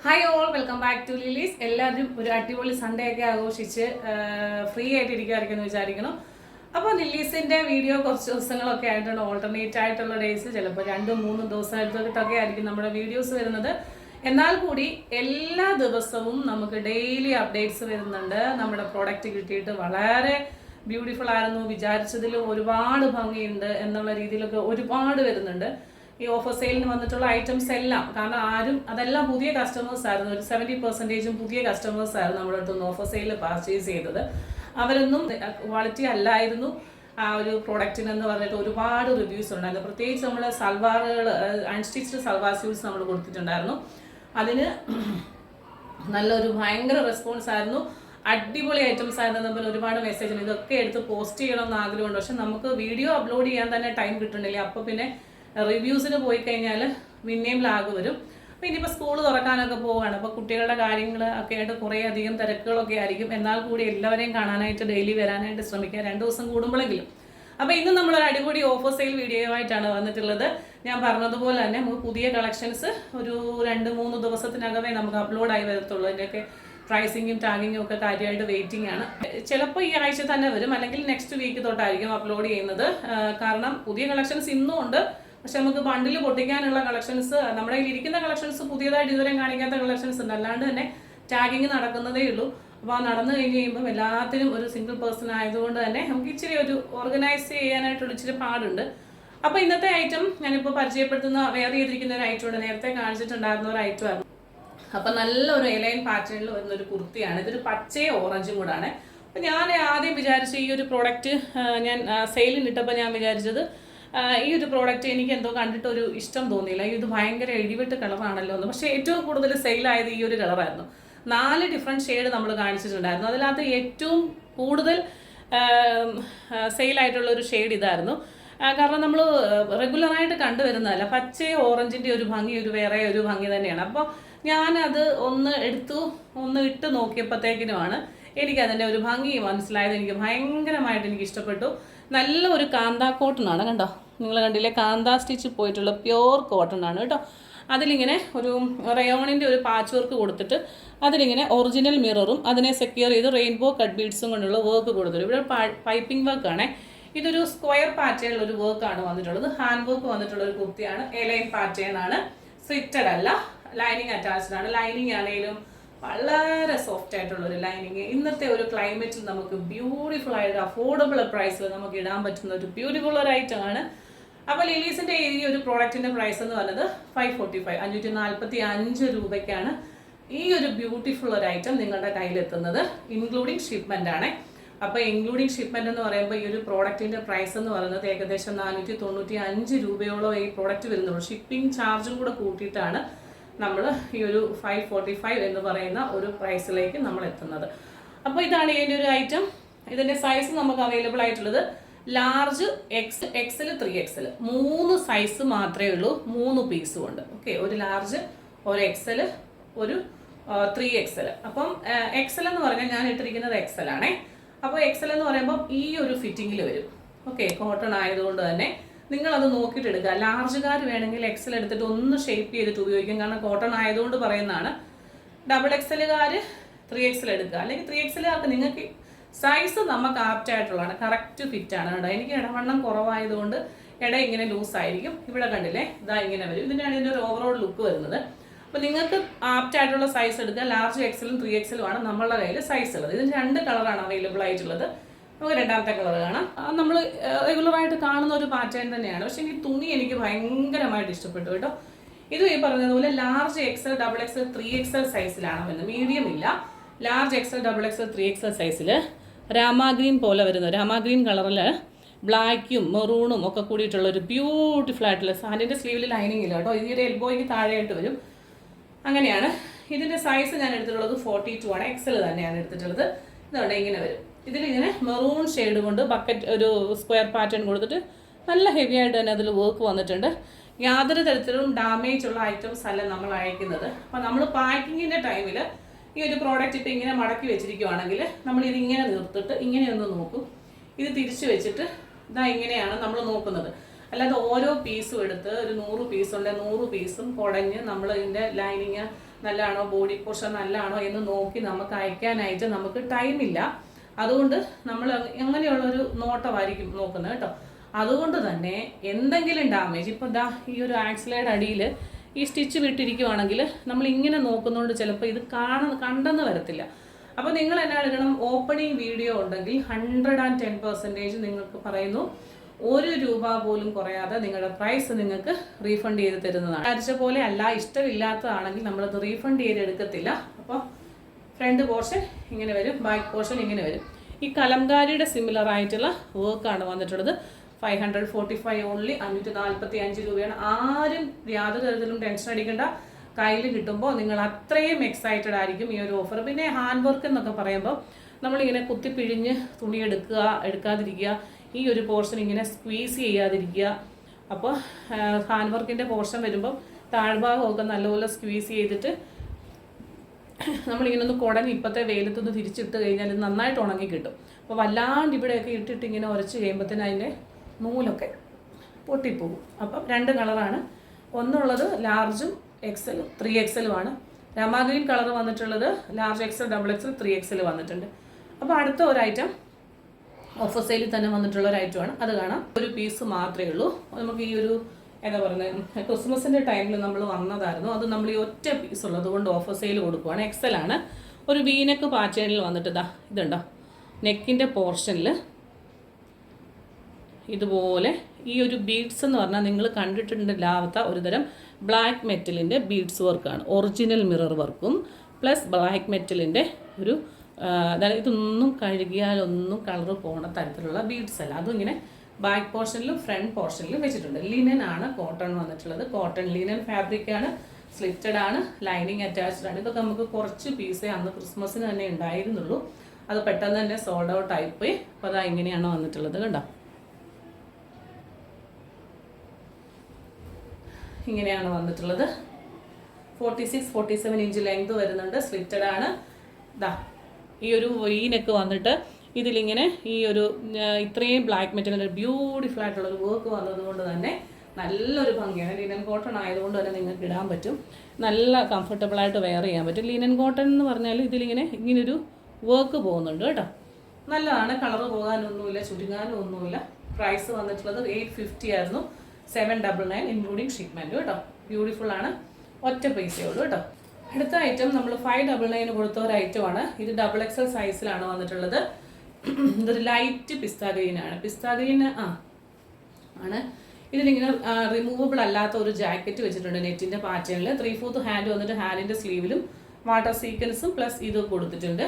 Hi all, welcome back to Lily's. എല്ലാവരും ഒരു അടിപൊളി സൺഡേ ഒക്കെ ആഘോഷിച്ച് ഫ്രീ ആയിട്ട് ഇരിക്കുമായിരിക്കും വിചാരിക്കണം. അപ്പോൾ ലിലീസിൻ്റെ വീഡിയോ കുറച്ച് ദിവസങ്ങളൊക്കെ ആയിട്ടുണ്ട്, ഓൾട്ടർനേറ്റ് ആയിട്ടുള്ള ഡേയ്സ്, ചിലപ്പോൾ 2-3 ദിവസമായിട്ടൊക്കെ ആയിരിക്കും നമ്മുടെ വീഡിയോസ് വരുന്നത്. എന്നാൽ കൂടി എല്ലാ ദിവസവും നമുക്ക് ഡെയിലി അപ്ഡേറ്റ്സ് വരുന്നുണ്ട്. നമ്മുടെ പ്രോഡക്റ്റ് കിട്ടിയിട്ട് വളരെ ബ്യൂട്ടിഫുൾ ആയിരുന്നു, വിചാരിച്ചതിലും ഒരുപാട് ഭംഗിയുണ്ട് എന്നുള്ള രീതിയിലൊക്കെ ഒരുപാട് വരുന്നുണ്ട്. ഈ ഓഫർ സെയിലിന് വന്നിട്ടുള്ള ഐറ്റംസ് എല്ലാം, കാരണം അതെല്ലാം പുതിയ കസ്റ്റമേഴ്സ് ആയിരുന്നു. ഒരു 70% പുതിയ കസ്റ്റമേഴ്സ് ആയിരുന്നു നമ്മുടെ അടുത്ത് ഓഫർ സെയിലിൽ പർച്ചേസ് ചെയ്തത്. അവരൊന്നും ക്വാളിറ്റി അല്ലായിരുന്നു ആ ഒരു പ്രോഡക്റ്റിനെന്ന് പറഞ്ഞിട്ട് ഒരുപാട് റിവ്യൂസ് ഉണ്ടായിരുന്നു. പ്രത്യേകിച്ച് നമ്മൾ സൽവാറുകൾ, അൺസ്റ്റിച്ച്ഡ് സൽവാർ സ്യൂട്ട്സ് നമ്മൾ കൊടുത്തിട്ടുണ്ടായിരുന്നു. അതിന് നല്ലൊരു ഭയങ്കര റെസ്പോൺസ് ആയിരുന്നു. അടിപൊളി ഐറ്റംസ് ആയിരുന്നു. നമ്മൾ ഒരുപാട് മെസ്സേജ് ഇതൊക്കെ എടുത്ത് പോസ്റ്റ് ചെയ്യണമെന്ന് ആഗ്രഹമുണ്ട്. പക്ഷെ നമുക്ക് വീഡിയോ അപ്ലോഡ് ചെയ്യാൻ തന്നെ ടൈം കിട്ടുന്നില്ല. അപ്പോൾ പിന്നെ റിവ്യൂസിന് പോയി കഴിഞ്ഞാൽ പിന്നെയും ലാഗ് വരും. അപ്പോൾ ഇനിയിപ്പോൾ സ്കൂൾ തുറക്കാനൊക്കെ പോവുകയാണ്. അപ്പോൾ കുട്ടികളുടെ കാര്യങ്ങൾ ഒക്കെ ആയിട്ട് കുറേ അധികം തിരക്കുകളൊക്കെ ആയിരിക്കും. എന്നാൽ കൂടി എല്ലാവരെയും കാണാനായിട്ട് ഡെയിലി വരാനായിട്ട് ശ്രമിക്കുക, 2 ദിവസം കൂടുമ്പോഴെങ്കിലും. അപ്പോൾ ഇന്ന് നമ്മളൊരു അടിപൊളി ഓഫർ സെയിൽ വീഡിയോ ആയിട്ടാണ് വന്നിട്ടുള്ളത്. ഞാൻ പറഞ്ഞതുപോലെ തന്നെ നമുക്ക് പുതിയ കളക്ഷൻസ് ഒരു 2-3 ദിവസത്തിനകമേ നമുക്ക് അപ്ലോഡായി വരത്തുള്ളൂ. അതിൻ്റെയൊക്കെ പ്രൈസിങ്ങും ടാഗിങ്ങും ഒക്കെ കാര്യമായിട്ട് വെയിറ്റിംഗ് ആണ്. ചിലപ്പോൾ ഈ ആഴ്ച തന്നെ വരും, അല്ലെങ്കിൽ നെക്സ്റ്റ് വീക്ക് തൊട്ടായിരിക്കും അപ്ലോഡ് ചെയ്യുന്നത്. കാരണം പുതിയ കളക്ഷൻസ് ഇന്നും ഉണ്ട്. പക്ഷെ നമുക്ക് ബണ്ടിൽ പൊട്ടിക്കാനുള്ള കളക്ഷൻസ്, നമ്മുടെ കയ്യിൽ ഇരിക്കുന്ന കളക്ഷൻസ് പുതിയതായിട്ട് ഇതുവരെ കാണിക്കാത്ത കളക്ഷൻസ് ഉണ്ട്. അല്ലാണ്ട് തന്നെ ടാഗിങ് നടക്കുന്നതേ ഉള്ളൂ. അപ്പോൾ ആ നടന്നു കഴിഞ്ഞ് കഴിയുമ്പോൾ എല്ലാത്തിനും ഒരു സിംഗിൾ പേഴ്സൺ ആയതുകൊണ്ട് തന്നെ നമുക്ക് ഇച്ചിരി ഒരു ഓർഗനൈസ് ചെയ്യാനായിട്ടുള്ള ഇച്ചിരി പാടുണ്ട്. അപ്പോൾ ഇന്നത്തെ ഐറ്റം ഞാനിപ്പോൾ പരിചയപ്പെടുത്തുന്ന വെയർ ചെയ്തിരിക്കുന്ന ഒരു ഐറ്റം ഉണ്ട്. നേരത്തെ കാണിച്ചിട്ടുണ്ടായിരുന്ന ഒരു ഐറ്റം ആയിരുന്നു. അപ്പം നല്ലൊരു എലൈൻ പാറ്റേണിൽ വരുന്നൊരു കുർത്തിയാണ്. ഇതൊരു പച്ചയും ഓറഞ്ചും കൂടാണ്. അപ്പം ഞാൻ ആദ്യം വിചാരിച്ചു ഈ ഒരു പ്രോഡക്റ്റ് ഞാൻ സെയിലിനിട്ടപ്പോൾ ഞാൻ വിചാരിച്ചത് ഈ ഒരു പ്രോഡക്റ്റ് എനിക്ക് എന്തോ കണ്ടിട്ടൊരു ഇഷ്ടം തോന്നിയില്ല. ഇത് ഭയങ്കര ഇടിവെട്ട് കളറാണല്ലോ എന്ന്. പക്ഷേ ഏറ്റവും കൂടുതൽ സെയിലായത് ഈ ഒരു കളറായിരുന്നു. 4 ഡിഫറെൻറ്റ് ഷെയ്ഡ് നമ്മൾ കാണിച്ചിട്ടുണ്ടായിരുന്നു. അതിനകത്ത് ഏറ്റവും കൂടുതൽ സെയിലായിട്ടുള്ള ഒരു ഷെയ്ഡ് ഇതായിരുന്നു. കാരണം നമ്മൾ റെഗുലറായിട്ട് കണ്ടുവരുന്നതല്ല. പച്ചയും ഓറഞ്ചിൻ്റെ ഒരു ഭംഗി വേറെ ഒരു ഭംഗി തന്നെയാണ്. അപ്പോൾ ഞാനത് ഒന്ന് ഇട്ട് നോക്കിയപ്പോഴത്തേക്കിനുമാണ് എനിക്കതിൻ്റെ ഒരു ഭംഗി മനസ്സിലായത്. എനിക്ക് ഭയങ്കരമായിട്ട് എനിക്ക് ഇഷ്ടപ്പെട്ടു. നല്ല ഒരു കാന്താ കോട്ടൺ ആണ്, കണ്ടോ, നിങ്ങൾ കണ്ടില്ലേ, കാന്താ സ്റ്റിച്ച് പോയിട്ടുള്ള പ്യോർ കോട്ടൺ ആണ് കേട്ടോ. അതിലിങ്ങനെ ഒരു റയോണിൻ്റെ ഒരു പാച്ച് വർക്ക് കൊടുത്തിട്ട് അതിലിങ്ങനെ ഒറിജിനൽ മിററും അതിനെ സെക്യൂർ ചെയ്ത് റെയിൻബോ കട്ട് ബീഡ്സും കൊണ്ടുള്ള വർക്ക് കൊടുത്തിട്ട് ഇവിടെ പൈപ്പിംഗ് വർക്കാണ്. ഇതൊരു സ്ക്വയർ പാറ്റേണിൽ ഒരു വർക്കാണ് വന്നിട്ടുള്ളത്. ഹാൻഡ് വർക്ക് വന്നിട്ടുള്ള ഒരു കുർത്തിയാണ്. എലൈൻ പാറ്റേൺ ആണ്, സ്വിറ്റഡ് അല്ല, ലൈനിങ് അറ്റാച്ച്ഡ് ആണ്. ലൈനിങ് ആണെങ്കിലും വളരെ സോഫ്റ്റ് ആയിട്ടുള്ള ഒരു ലൈനിങ്. ഇന്നത്തെ ഒരു ക്ലൈമറ്റിൽ നമുക്ക് ബ്യൂട്ടിഫുൾ ആയിട്ട് അഫോർഡബിൾ പ്രൈസിൽ നമുക്ക് ഇടാൻ പറ്റുന്ന ഒരു ബ്യൂട്ടിഫുൾ ഒരു ഐറ്റം ആണ്. അപ്പോൾ ലിലീസിൻ്റെ ഈ ഒരു പ്രോഡക്റ്റിൻ്റെ പ്രൈസ് എന്ന് പറയുന്നത് 545 രൂപയ്ക്കാണ് ഈ ഒരു ബ്യൂട്ടിഫുൾ ഒരു ഐറ്റം നിങ്ങളുടെ കയ്യിലെത്തുന്നത്. ഇൻക്ലൂഡിങ് ഷിപ്മെൻ്റ് ആണ്. അപ്പോൾ ഇൻക്ലൂഡിങ് ഷിപ്മെൻ്റ് എന്ന് പറയുമ്പോൾ ഈ ഒരു പ്രോഡക്റ്റിൻ്റെ പ്രൈസ് എന്ന് പറയുന്നത് ഏകദേശം 495 രൂപയോളം ഈ പ്രോഡക്റ്റ് വരുന്നുള്ളൂ. ഷിപ്പിംഗ് ചാർജും കൂടെ കൂട്ടിയിട്ടാണ് നമ്മൾ ഈ ഒരു 545 എന്ന് പറയുന്ന ഒരു പ്രൈസിലേക്ക് നമ്മൾ എത്തുന്നത്. അപ്പോൾ ഇതാണ് ഇതിൻ്റെ ഒരു ഐറ്റം. ഇതിൻ്റെ സൈസ് നമുക്ക് അവൈലബിൾ ആയിട്ടുള്ളത് ലാർജ്, എക്സൽ, 3XL 3 സൈസ് മാത്രമേ ഉള്ളൂ. 3 പീസും ഉണ്ട്. ഓക്കെ, ഒരു ലാർജ്, ഒരു എക്സൽ, ഒരു 3XL. അപ്പം എക്സൽ എന്ന് പറഞ്ഞാൽ ഞാൻ ഇട്ടിരിക്കുന്നത് എക്സൽ ആണേ. അപ്പോൾ എക്സൽ എന്ന് പറയുമ്പോൾ ഈ ഒരു ഫിറ്റിങ്ങിൽ വരും. ഓക്കെ, കോട്ടൺ ആയതുകൊണ്ട് തന്നെ നിങ്ങളത് നോക്കിയിട്ട് എടുക്കുക. ലാർജുകാർ വേണമെങ്കിൽ എക്സൽ എടുത്തിട്ട് ഒന്ന് ഷേപ്പ് ചെയ്തിട്ട് ഉപയോഗിക്കും, കാരണം കോട്ടൺ ആയതുകൊണ്ട് പറയുന്നതാണ്. ഡബിൾ എക്സലുകാർ 3XL എടുക്കുക, അല്ലെങ്കിൽ 3XLകാർക്ക് നിങ്ങൾക്ക് സൈസ് നമുക്ക് ആപ്റ്റ് ആയിട്ടുള്ളതാണ്, കറക്റ്റ് ഫിറ്റാണ് കേട്ടോ. എനിക്ക് ഇടവണ്ണം കുറവായതുകൊണ്ട് ഇട ഇങ്ങനെ ലൂസായിരിക്കും. ഇവിടെ കണ്ടില്ലേ, ഇതാ ഇങ്ങനെ വരും. ഇതിനാണ് ഇതിൻ്റെ ഒരു ഓവറോൾ ലുക്ക് വരുന്നത്. അപ്പോൾ നിങ്ങൾക്ക് ആപ്റ്റ് ആയിട്ടുള്ള സൈസ് എടുക്കുക. ലാർജ് എക്സലും 3XL ആണ് നമ്മളുടെ കയ്യിൽ സൈസ് ഉള്ളത്. ഇതിന് 2 കളറാണ് അവൈലബിൾ ആയിട്ടുള്ളത്. നമുക്ക് രണ്ടാമത്തെ കളർ കാണാം. നമ്മൾ റെഗുലറായിട്ട് കാണുന്ന ഒരു പാറ്റേൺ തന്നെയാണ്. പക്ഷേ ഈ തുണി എനിക്ക് ഭയങ്കരമായിട്ട് ഇഷ്ടപ്പെട്ടു കേട്ടോ. ഇത് ഈ പറഞ്ഞതുപോലെ large XL, double XL, 3XL സൈസിലാണ് വരുന്നത്. മീഡിയം ഇല്ല, large XL, double XL, 3XL സൈസിൽ രാമാഗ്രീൻ പോലെ വരുന്നത്. രാമാഗ്രീൻ കളറിൽ ബ്ലാക്കും മെറൂണും ഒക്കെ കൂടിയിട്ടുള്ള ഒരു ബ്യൂട്ടിഫുൾ ആയിട്ടുള്ള സാരിൻ്റെ സ്ലീവിൽ ലൈനിങ് ഇല്ല കേട്ടോ. ഇതിൻ്റെ എൽബോയ്ക്ക് താഴെയായിട്ട് വരും. അങ്ങനെയാണ് ഇതിൻ്റെ സൈസ് ഞാൻ എടുത്തിട്ടുള്ളത് 42 ആണ്. എക്സൽ തന്നെയാണ് എടുത്തിട്ടുള്ളത്. ഇതുകൊണ്ട് ഇങ്ങനെ വരും. ഇതിലിങ്ങനെ മെറൂൺ ഷെയ്ഡ് കൊണ്ട് ബക്കറ്റ് ഒരു സ്ക്വയർ പാറ്റേൺ കൊടുത്തിട്ട് നല്ല ഹെവി ആയിട്ട് തന്നെ അതിൽ വർക്ക് വന്നിട്ടുണ്ട്. യാതൊരു തരത്തിലും ഡാമേജ് ഉള്ള ഐറ്റംസ് അല്ല നമ്മൾ അയക്കുന്നത്. അപ്പോൾ നമ്മൾ പാക്കിങ്ങിൻ്റെ ടൈമിൽ ഈ ഒരു പ്രോഡക്റ്റ് ഇപ്പോൾ ഇങ്ങനെ മടക്കി വെച്ചിരിക്കുവാണെങ്കിൽ നമ്മൾ ഇതിങ്ങനെ നിർത്തിട്ട് ഇങ്ങനെയൊന്ന് നോക്കും. ഇത് തിരിച്ചു വെച്ചിട്ട് ഇതാ ഇങ്ങനെയാണ് നമ്മൾ നോക്കുന്നത്. അല്ലാതെ ഓരോ പീസും എടുത്ത് ഒരു 100 പീസ് ഉണ്ട് 100 പീസും കുടഞ്ഞ് നമ്മൾ ഇതിൻ്റെ ലൈനിങ് നല്ലതാണോ ബോഡി പോർഷൻ നല്ലതാണോ എന്ന് നോക്കി നമുക്ക് അയക്കാനായിട്ട് നമുക്ക് ടൈമില്ല. അതുകൊണ്ട് നമ്മൾ അങ്ങനെയുള്ളൊരു നോട്ടമായിരിക്കും നോക്കുന്നത് കേട്ടോ. അതുകൊണ്ട് തന്നെ എന്തെങ്കിലും ഡാമേജ് ഇപ്പോൾ ദാ ഈ ഒരു ആക്സിലയുടെ അടിയിൽ ഈ സ്റ്റിച്ച് വിട്ടിരിക്കുവാണെങ്കിൽ നമ്മൾ ഇങ്ങനെ നോക്കുന്നതുകൊണ്ട് ചിലപ്പോൾ ഇത് കണ്ടെന്ന് വരത്തില്ല. അപ്പോൾ നിങ്ങൾ എന്നാ എടുക്കണം, ഓപ്പണിംഗ് വീഡിയോ ഉണ്ടെങ്കിൽ 110% നിങ്ങൾക്ക് പറയുന്നു 1 രൂപ പോലും കുറയാതെ നിങ്ങളുടെ പ്രൈസ് നിങ്ങൾക്ക് റീഫണ്ട് ചെയ്ത് തരുന്നതാണ്. വിചാരിച്ച പോലെ അല്ല, ഇഷ്ടമില്ലാത്തതാണെങ്കിൽ നമ്മളത് റീഫണ്ട് ചെയ്ത് എടുക്കത്തില്ല. അപ്പോൾ ഫ്രണ്ട് പോർഷൻ ഇങ്ങനെ വരും, ബാക്ക് പോർഷൻ ഇങ്ങനെ വരും. ഈ കലംകാരിയുടെ സിമിലർ ആയിട്ടുള്ള വർക്കാണ് വന്നിട്ടുള്ളത്. 545 ഓൺലി, 545 രൂപയാണ്. ആരും യാതൊരു തരത്തിലും ടെൻഷൻ അടിക്കേണ്ട. കയ്യിൽ കിട്ടുമ്പോൾ നിങ്ങൾ അത്രയും എക്സൈറ്റഡ് ആയിരിക്കും ഈ ഒരു ഓഫർ. പിന്നെ ഹാൻഡ് വർക്ക് എന്നൊക്കെ പറയുമ്പോൾ നമ്മളിങ്ങനെ കുത്തിപ്പിഴിഞ്ഞ് തുണി എടുക്കാതിരിക്കുക, ഈ ഒരു പോർഷൻ ഇങ്ങനെ സ്ക്വീസ് ചെയ്യാതിരിക്കുക. അപ്പോൾ ഹാൻഡ് വർക്കിൻ്റെ പോർഷൻ വരുമ്പോൾ താഴ്ഭാഗമൊക്കെ നല്ലപോലെ സ്ക്വീസ് ചെയ്തിട്ട് നമ്മളിങ്ങനെ ഒന്ന് കുടഞ്ഞ് ഇപ്പോഴത്തെ വെയിലത്തൊന്ന് തിരിച്ചിട്ട് കഴിഞ്ഞാൽ ഇത് നന്നായിട്ട് ഉണങ്ങി കിട്ടും. അപ്പോൾ വല്ലാണ്ട് ഇവിടെയൊക്കെ ഇട്ടിട്ട് ഇങ്ങനെ ഉരച്ച് കഴിയുമ്പോഴത്തേന് അതിൻ്റെ നൂലൊക്കെ പൊട്ടിപ്പോകും. അപ്പം 2 കളറാണ്, ഒന്നുള്ളത് ലാർജും എക്സലും 3XL ആണ്. രാമാഗ്രീൻ കളർ വന്നിട്ടുള്ളത് ലാർജ് XL, XXL, 3XL വന്നിട്ടുണ്ട്. അപ്പോൾ അടുത്ത ഒരു ഐറ്റം ഓഫർ സെയിലിൽ തന്നെ വന്നിട്ടുള്ള ഒരു ഐറ്റമാണ്, അത് കാണാം. ഒരു പീസ് മാത്രമേ ഉള്ളൂ. നമുക്ക് ഈ ഒരു എന്താ പറയുന്നത്, ക്രിസ്മസിൻ്റെ ടൈമിൽ നമ്മൾ വന്നതായിരുന്നു. അത് നമ്മൾ ഈ ഒറ്റ പീസ് ഉള്ളത് കൊണ്ട് ഓഫർ സെയിൽ കൊടുക്കുവാണ്. XL ആണ്. ഒരു വീനെക്ക് പാറ്റേണിൽ വന്നിട്ട് ഇതുണ്ടോ, നെക്കിൻ്റെ പോർഷനിൽ ഇതുപോലെ ഈ ഒരു ബീഡ്സ് എന്ന് പറഞ്ഞാൽ നിങ്ങൾ കണ്ടിട്ടുണ്ടാവാത്ത ഒരു തരം ബ്ലാക്ക് മെറ്റലിൻ്റെ ബീഡ്സ് വർക്കാണ്. ഒറിജിനൽ മിറർ വർക്കും പ്ലസ് ബ്ലാക്ക് മെറ്റലിൻ്റെ ഒരു അതായത് ഇതൊന്നും കഴുകിയാലൊന്നും കളർ പോണ തരത്തിലുള്ള ബീഡ്സ് അല്ല. അതും ഇങ്ങനെ ബാക്ക് പോർഷനിലും ഫ്രണ്ട് പോർഷനിലും വെച്ചിട്ടുണ്ട്. ലിനൻ ആണ് കോട്ടൺ വന്നിട്ടുള്ളത്. കോട്ടൺ ലിനൻ ഫാബ്രിക് ആണ്, സ്ലിറ്റഡ് ആണ്, ലൈനിങ് അറ്റാച്ച്ഡ് ആണ്. ഇതൊക്കെ നമുക്ക് കുറച്ച് പീസേ അന്ന് ക്രിസ്മസിന് തന്നെ ഉണ്ടായിരുന്നുള്ളൂ. അത് പെട്ടെന്ന് തന്നെ സോൾഡ് ഔട്ട് ആയിപ്പോയി. അപ്പോൾ അതാ ഇങ്ങനെയാണ് വന്നിട്ടുള്ളത്, കണ്ടോ. ഇങ്ങനെയാണ് വന്നിട്ടുള്ളത്. 46-47 ഇഞ്ച് ലെങ്ത് വരുന്നുണ്ട്. സ്ലിറ്റഡ് ആണ്. ഈ ഒരു വീനെക്ക് വന്നിട്ട് ഇതിലിങ്ങനെ ഈ ഒരു ഇത്രയും ബ്ലാക്ക് മെറ്റീരിയൽ ബ്യൂട്ടിഫുൾ ആയിട്ടുള്ളൊരു വർക്ക് വന്നതുകൊണ്ട് തന്നെ നല്ലൊരു ഭംഗിയാണ്. ലിനൻ കോട്ടൺ ആയതുകൊണ്ട് തന്നെ നിങ്ങൾക്ക് ഇടാൻ പറ്റും, നല്ല കംഫർട്ടബിളായിട്ട് വെയർ ചെയ്യാൻ പറ്റും. ലിനൻ കോട്ടൺ എന്ന് പറഞ്ഞാൽ ഇതിലിങ്ങനെ ഇങ്ങനൊരു വർക്ക് പോകുന്നുണ്ട് കേട്ടോ. നല്ലതാണ്, കളറ് പോകാനൊന്നുമില്ല, ചുരുങ്ങാനും ഒന്നുമില്ല. പ്രൈസ് വന്നിട്ടുള്ളത് 850 ആയിരുന്നു, 799 ഇൻക്ലൂഡിങ് ഷിപ്മെൻറ്റ് കേട്ടോ. ബ്യൂട്ടിഫുൾ ആണ്, ഒറ്റ പൈസയേ ഉള്ളൂ കേട്ടോ. അടുത്ത ഐറ്റം നമ്മൾ 599 കൊടുത്ത ഒരു ഐറ്റമാണ്. ഇത് XXL സൈസിലാണ് വന്നിട്ടുള്ളത്. ഇതൊരു ലൈറ്റ് പിസ്ത ഗ്രീനാണ്. പിസ്ത ഗ്രീൻ ആണ്. ഇതിലിങ്ങനെ റിമൂവബിൾ അല്ലാത്ത ഒരു ജാക്കറ്റ് വെച്ചിട്ടുണ്ട് നെറ്റിൻ്റെ പാറ്റേണിൽ. 3/4 ഹാൻഡ് വന്നിട്ട് ഹാൻഡിൻ്റെ സ്ലീവിലും വാട്ടർ സീക്വൻസും പ്ലസ് ഇത് കൊടുത്തിട്ടുണ്ട്.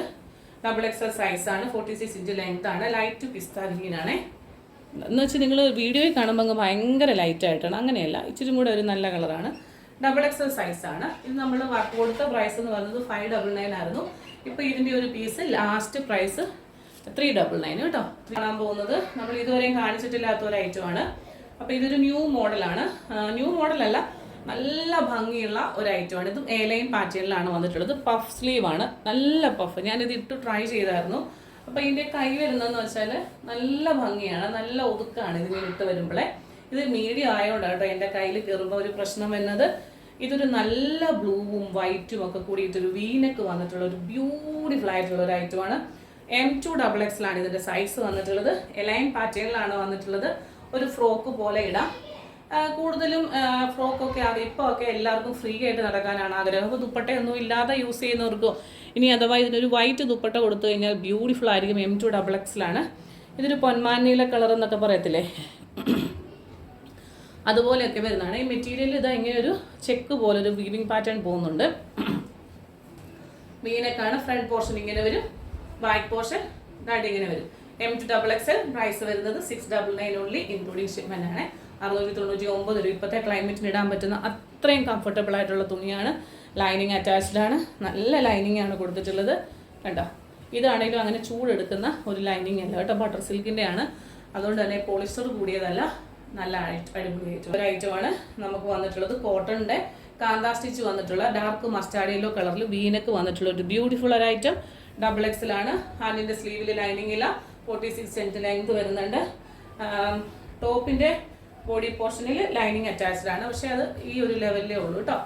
XXL സൈസാണ്, 46 ഇഞ്ച് ലെങ്ത് ആണ്. ലൈറ്റ് പിസ്ത ഗ്രീനാണ്. എന്ന് വെച്ചാൽ നിങ്ങൾ വീഡിയോയിൽ കാണുമ്പോൾ അങ്ങ് ഭയങ്കര ലൈറ്റായിട്ടാണ്, അങ്ങനെയല്ല, ഇച്ചിരി കൂടെ ഒരു നല്ല കളറാണ്. XXL സൈസാണ്. ഇത് നമ്മൾ കൊടുത്ത പ്രൈസ് എന്ന് പറയുന്നത് 599 ആയിരുന്നു. ഇപ്പോൾ ഇതിൻ്റെ ഒരു പീസ് ലാസ്റ്റ് പ്രൈസ് 399 കേട്ടോ. കാണാൻ പോകുന്നത് നമ്മൾ ഇതുവരെയും കാണിച്ചിട്ടില്ലാത്ത ഒരു ഐറ്റമാണ്. അപ്പോൾ ഇതൊരു ന്യൂ മോഡലാണ്. ന്യൂ മോഡലല്ല, നല്ല ഭംഗിയുള്ള ഒരു ഐറ്റമാണ്. ഇതും എലൈൻ പാറ്റേണിലാണ് വന്നിട്ടുള്ളത്. പഫ് സ്ലീവ് ആണ്, നല്ല പഫ്. ഞാനിത് ഇട്ട് ട്രൈ ചെയ്തായിരുന്നു. അപ്പോൾ ഇതിൻ്റെ കൈ വരുന്നതെന്ന് വെച്ചാൽ നല്ല ഭംഗിയാണ്, നല്ല ഒതുക്കാണ് ഇതിങ്ങനെ ഇട്ട് വരുമ്പോഴേ. ഇത് മീഡിയം ആയതുകൊണ്ടാണ് കേട്ടോ എൻ്റെ കയ്യിൽ കയറുമ്പോൾ ഒരു പ്രശ്നം വരുന്നത്. ഇതൊരു നല്ല ബ്ലൂവും വൈറ്റും ഒക്കെ കൂടിയിട്ടൊരു വീനക്ക് വന്നിട്ടുള്ള ഒരു ബ്യൂട്ടിഫുൾ ആയിട്ടുള്ള ഒരു ഐറ്റമാണ്. M2XXL ആണ് ഇതിൻ്റെ സൈസ് വന്നിട്ടുള്ളത്. എലൈൻ പാറ്റേണിലാണ് വന്നിട്ടുള്ളത്. ഒരു ഫ്രോക്ക് പോലെ ഇടാം. കൂടുതലും ഫ്രോക്കൊക്കെ ഇപ്പോൾ ഒക്കെ എല്ലാവർക്കും ഫ്രീ ആയിട്ട് നടക്കാനാണ് ആഗ്രഹം. അപ്പോൾ ദുപ്പട്ടയൊന്നും ഇല്ലാതെ യൂസ് ചെയ്യുന്നവർക്കോ ഇനി അഥവാ ഇതിനൊരു വൈറ്റ് ദുപ്പട്ട കൊടുത്തു കഴിഞ്ഞാൽ ബ്യൂട്ടിഫുൾ ആയിരിക്കും. M2XXL ആണ്. ഇതൊരു പൊന്മാനീല കളർ എന്നൊക്കെ പറയത്തില്ലേ, അതുപോലെയൊക്കെ വരുന്നതാണ്. ഈ മെറ്റീരിയൽ ഇതാ ഇങ്ങനെ ഒരു ചെക്ക് പോലെ ഒരു വീവിങ് പാറ്റേൺ പോകുന്നുണ്ട്. വീനക്കാണ്. ഫ്രണ്ട് പോർഷൻ ഇങ്ങനെ വരും, ബാക്ക് പോർഷൻ ദാണ്ട് ഇങ്ങനെ വരും. M2XXL പ്രൈസ് വരുന്നത് 699 ഓൺലി ഇൻക്ലൂഡിങ് ഷിപ്മെന്റ് ആണ്. 699 രൂപ. ഇപ്പോഴത്തെ ക്ലൈമറ്റിന് ഇടാൻ പറ്റുന്ന അത്രയും കംഫർട്ടബിൾ ആയിട്ടുള്ള തുണിയാണ്. ലൈനിങ് അറ്റാച്ച്ഡ് ആണ്, നല്ല ലൈനിങ് ആണ് കൊടുത്തിട്ടുള്ളത് കണ്ടോ. ഇതാണെങ്കിലും അങ്ങനെ ചൂടെടുക്കുന്ന ഒരു ലൈനിങ് അല്ല കേട്ടോ, ബട്ടർ സിൽക്കിൻ്റെ ആണ്. അതുകൊണ്ട് തന്നെ പോളിസ്റ്റർ കൂടിയതല്ല, നല്ല അടിപൊളി ഒരു ഐറ്റമാണ് നമുക്ക് വന്നിട്ടുള്ളത്. കോട്ടണിൻ്റെ കാന്താ സ്റ്റിച്ച് വന്നിട്ടുള്ള ഡാർക്ക് മസ്റ്റാർഡ് യെല്ലോ കളറിൽ വീനക്ക് വന്നിട്ടുള്ള ഒരു ബ്യൂട്ടിഫുൾ ഒരു ഐറ്റം. XXL ആണ്. ഹാൻഡിൻ്റെ സ്ലീവിൽ ലൈനിങ് ഇല്ല. 46 ഇഞ്ച് ലെങ്ത് വരുന്നുണ്ട്. ടോപ്പിൻ്റെ ബോഡി പോർഷനിൽ ലൈനിങ് അറ്റാച്ച്ഡ് ആണ്. പക്ഷെ അത് ഈ ഒരു ലെവലിലേ ഉള്ളൂ കേട്ടോ.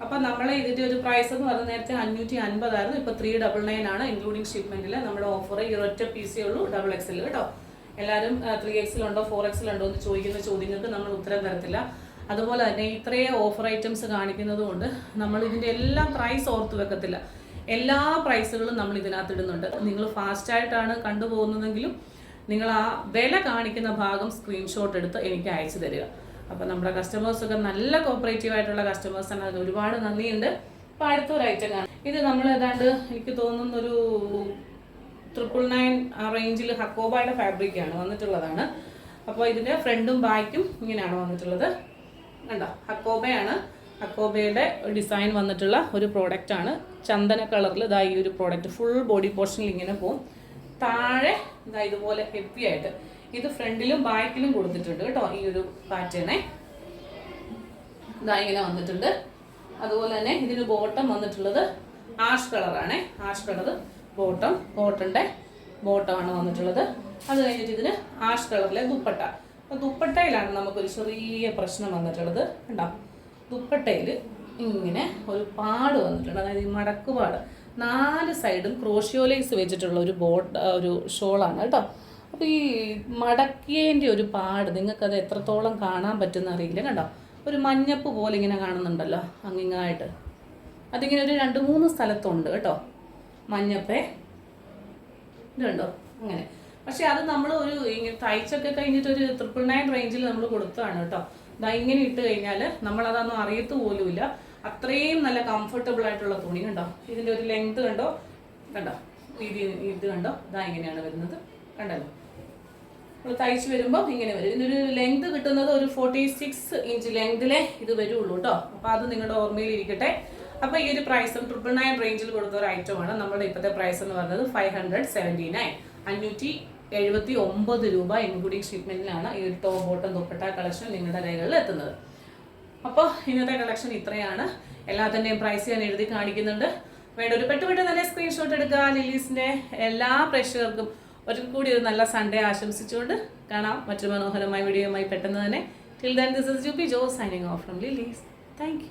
അപ്പം നമ്മൾ ഇതിൻ്റെ ഒരു പ്രൈസ് എന്ന് പറഞ്ഞാൽ നേരത്തെ 550 ആയിരുന്നു. ഇപ്പോൾ 399 ആണ് ഇൻക്ലൂഡിങ് ഷിപ്മെൻറ്റിൽ. നമ്മുടെ ഓഫർ ഈ ഒരൊറ്റ പീസേ ഉള്ളൂ, XXL കേട്ടോ. എല്ലാവരും 3XL ഉണ്ടോ 4XL ഉണ്ടോ എന്ന് ചോദിക്കുന്ന ചോദ്യങ്ങൾക്ക് നമ്മൾ ഉത്തരം തരത്തില്ല. അതുപോലെ തന്നെ ഇത്രയും ഓഫർ ഐറ്റംസ് കാണിക്കുന്നത് കൊണ്ട് നമ്മൾ ഇതിൻ്റെ എല്ലാം പ്രൈസ് ഓർത്ത് വെക്കത്തില്ല. എല്ലാ പ്രൈസുകളും നമ്മൾ ഇതിനകത്ത് ഇടുന്നുണ്ട്. നിങ്ങൾ ഫാസ്റ്റായിട്ടാണ് കണ്ടുപോകുന്നതെങ്കിലും നിങ്ങൾ ആ വില കാണിക്കുന്ന ഭാഗം സ്ക്രീൻഷോട്ട് എടുത്ത് എനിക്ക് അയച്ചു തരിക. അപ്പോൾ നമ്മുടെ കസ്റ്റമേഴ്സൊക്കെ നല്ല കോപ്പറേറ്റീവ് ആയിട്ടുള്ള കസ്റ്റമേഴ്സാണ്. അതിന് ഒരുപാട് നന്ദിയുണ്ട്. അപ്പോൾ അടുത്തൊരു ഐറ്റം കാണാം. ഇത് നമ്മൾ ഏതാണ്ട് എനിക്ക് തോന്നുന്നൊരു 999 ആ റേഞ്ചിൽ ഹക്കോബയുടെ ഫാബ്രിക്കാണ് വന്നിട്ടുള്ളതാണ്. അപ്പോൾ ഇതിൻ്റെ ഫ്രണ്ടും ബാക്കും ഇങ്ങനെയാണ് വന്നിട്ടുള്ളത്. കണ്ടോ, ഹക്കോബയാണ്. ഹക്കോബയുടെ ഡിസൈൻ വന്നിട്ടുള്ള ഒരു പ്രോഡക്റ്റാണ്. ചന്ദന കളറിൽ ഇതാ ഈ ഒരു പ്രോഡക്റ്റ് ഫുൾ ബോഡി പോർഷനിൽ ഇങ്ങനെ പോകും. താഴെ ഇതാ ഇതുപോലെ ഹെവി ആയിട്ട് ഇത് ഫ്രണ്ടിലും ബാക്കിലും കൊടുത്തിട്ടുണ്ട് കേട്ടോ. ഈ ഒരു പാറ്റേണെ ഇതാ ഇങ്ങനെ വന്നിട്ടുണ്ട്. അതുപോലെ തന്നെ ഇതിന് ബോട്ടം വന്നിട്ടുള്ളത് ആഷ് കളറാണ്. ആഷ് കളർ ബോട്ടം, കോട്ടൻ്റെ ബോട്ടമാണ് വന്നിട്ടുള്ളത്. അത് കഴിഞ്ഞിട്ട് ഇതിന് ആഷ് കളറിലെ ദുപ്പട്ട. അപ്പോൾ ദുപ്പട്ടയിലാണ് നമുക്കൊരു ചെറിയ പ്രശ്നം വന്നിട്ടുള്ളത്. കണ്ടോ, ദുപ്പട്ടയിൽ ഇങ്ങനെ ഒരു പാട് വന്നിട്ടുണ്ട്. അതായത് ഈ മടക്കുപാട് 4 സൈഡും ക്രോഷ്യോലേസ് വെച്ചിട്ടുള്ള ഒരു ഷോളാണ് കേട്ടോ. അപ്പോൾ ഈ മടക്കിയതിൻ്റെ ഒരു പാട് നിങ്ങൾക്കത് എത്രത്തോളം കാണാൻ പറ്റുന്ന അറിയില്ല. കണ്ടോ, ഒരു മഞ്ഞപ്പ് പോലെ ഇങ്ങനെ കാണുന്നുണ്ടല്ലോ അങ്ങിങ്ങായിട്ട്. അതിങ്ങനെ ഒരു 2-3 സ്ഥലത്തുണ്ട് കേട്ടോ മഞ്ഞപ്പേ. ഇത് കണ്ടോ അങ്ങനെ. പക്ഷെ അത് നമ്മൾ ഒരു ഇങ്ങനെ തയ്ച്ചൊക്കെ കഴിഞ്ഞിട്ട് ഒരു 999 റേഞ്ചിൽ നമ്മൾ കൊടുത്തതാണ് കേട്ടോ. ഇതാ ഇങ്ങനെ ഇട്ട് കഴിഞ്ഞാൽ നമ്മളതൊന്നും അറിയത്ത് പോലുമില്ല. അത്രയും നല്ല കംഫർട്ടബിൾ ആയിട്ടുള്ള തുണി. കണ്ടോ, ഇതിൻ്റെ ഒരു ലെങ്ത് കണ്ടോ, ഇത് കണ്ടോ, ഇതാ ഇങ്ങനെയാണ് വരുന്നത്. കണ്ടല്ലോ, നമ്മൾ തയ്ച്ച് വരുമ്പോൾ ഇങ്ങനെ വരും. ഇതിനൊരു ലെങ്ത് കിട്ടുന്നത് ഒരു 46 ഇഞ്ച് ലെങ്തിലേ ഇത് വരുള്ളൂ കേട്ടോ. അപ്പോൾ അത് നിങ്ങളുടെ ഓർമ്മയിൽ ഇരിക്കട്ടെ. അപ്പോൾ ഈ ഒരു പ്രൈസും 999 റേഞ്ചിൽ കൊടുത്ത ഒരു ഐറ്റമാണ്. നമ്മുടെ ഇപ്പോഴത്തെ പ്രൈസ് എന്ന് പറയുന്നത് 579 579 രൂപ ഇൻക്ലൂഡിങ് ഷിപ്മെന്റിലാണ് ഈ ഒരു ടോപ്പ് ബോട്ടം ദുപ്പട്ട കളക്ഷൻ നിങ്ങളുടെ കൈകളിൽ എത്തുന്നത്. അപ്പോൾ ഇന്നത്തെ കളക്ഷൻ ഇത്രയാണ്. എല്ലാത്തിൻ്റെയും പ്രൈസ് ഞാൻ എഴുതി കാണിക്കുന്നുണ്ട്. വേണ്ട ഒരു പെട്ടെന്ന് തന്നെ സ്ക്രീൻഷോട്ട് എടുക്കുക. ലില്ലീസിൻ്റെ എല്ലാ പ്രേക്ഷകർക്കും ഒരിക്കൽ കൂടി ഒരു നല്ല സൺഡേ ആശംസിച്ചുകൊണ്ട് കാണാം മറ്റൊരു മനോഹരമായ വീഡിയോയുമായി പെട്ടെന്ന് തന്നെ. Till then, this is Jupi Jo signing off from Lillys. Thank you.